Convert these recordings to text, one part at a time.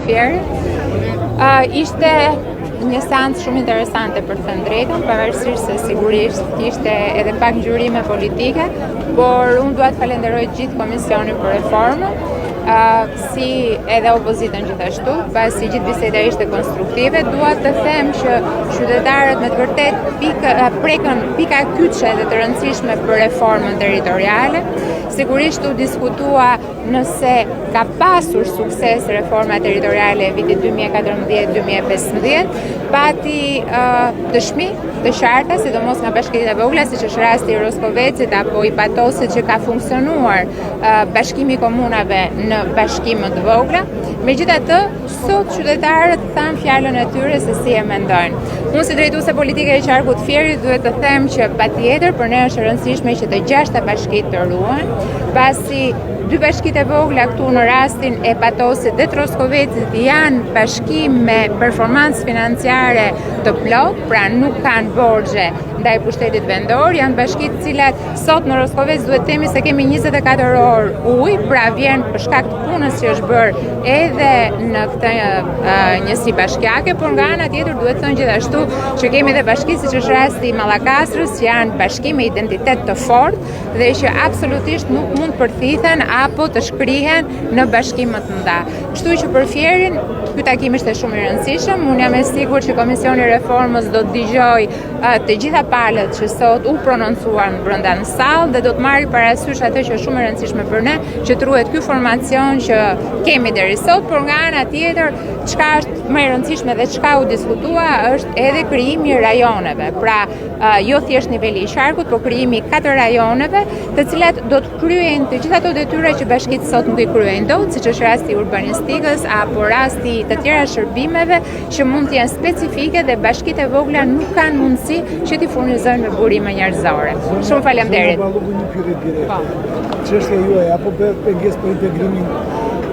Fieri. Ishte një seancë shumë interesante për të thënë drejtën, pavarësisht se sigurisht ishte edhe pak ngjyrime politike, por unë dua të falenderoj gjithë Komisionin për reformën, si edhe opozitën gjithashtu, pasi gjithë biseda ishte konstruktive. Dua të them që qytetarët me të vërtet prekën pika kyçe dhe të rëndësishme për reformën territoriale. Sigurisht u diskutua nëse ka pasur sukses reforma territoriale e vitit 2014-2015, pati dëshmi të qarta, sidomos nga bashkimet e vogla, siç është rasti i Roskovecit apo i Patosit, që ka funksionuar bashkimi i komunave në bashkime të vogla. Megjithatë, sot qytetarët thanë fjalën e tyre se si e mendojnë. Unë si drejtuese politike e qarkut Fierit duhet të them që patjetër për ne është e rëndësishme që të 6 bashkitë të ruhen, pasi 2 bashkitë e vogla këtu në rastin e Patosit dhe të Roskovecit janë bashkime me performancë financiare të plot, pra nuk kanë borxhe ndaj pushtetit vendor. Janë bashkitë të cilat sot në Roskovec duhet të themi se kemi 24 orë ujë, pra vjen për shkak të punës që është bërë edhe në këtë njësi bashkiake, por nga ana tjetër duhet të thënë gjithashtu që kemi edhe bashkitë siç është rasti i Mallakastrës, që janë bashkime me identitet të fortë dhe që absolutisht nuk mund përthithen apo të shkrihen në bashkime të mëdha. Kështu që për Fierin ky takim ishte shumë i rëndësishëm. Unë jam e sigurt që Komisioni i Reformës do të dëgjojë të gjitha palët që sot u prononcuan brenda në sallë dhe do të marrë parasysh atë që është shumë e rëndësishme për ne, që të ruhet ky formacion që kemi deri sot, por nga ana tjetër çka është më e rëndësishme dhe çka u diskutua është edhe krijimi i rajoneve. Pra, jo thjesht niveli i qarkut, por krijimi i 4 rajoneve, të cilat do të kryejnë të gjitha ato detyra që bashkitë sot nuk i kryejnë dot, siç është rasti i urbanistikës apo rasti të tjera shërbimeve që mund të jenë specifike dhe bashkitë e vogla nuk kanë mundësi që t'i furnizojnë me burime njerëzore. Shumë faleminderit. Çështja juaj apo pengesë për integrimin?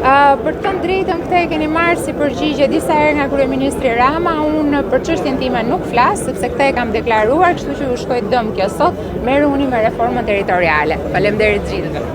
Për të thënë drejtën, këtë e keni marrë si përgjigje disa herë nga kryeministri Rama. Unë për çështjen time nuk flas, sepse këtë e kam deklaruar, kështu që u shkoi dëm kjo sot. Merruni me reformën territoriale. Faleminderit gjithëve.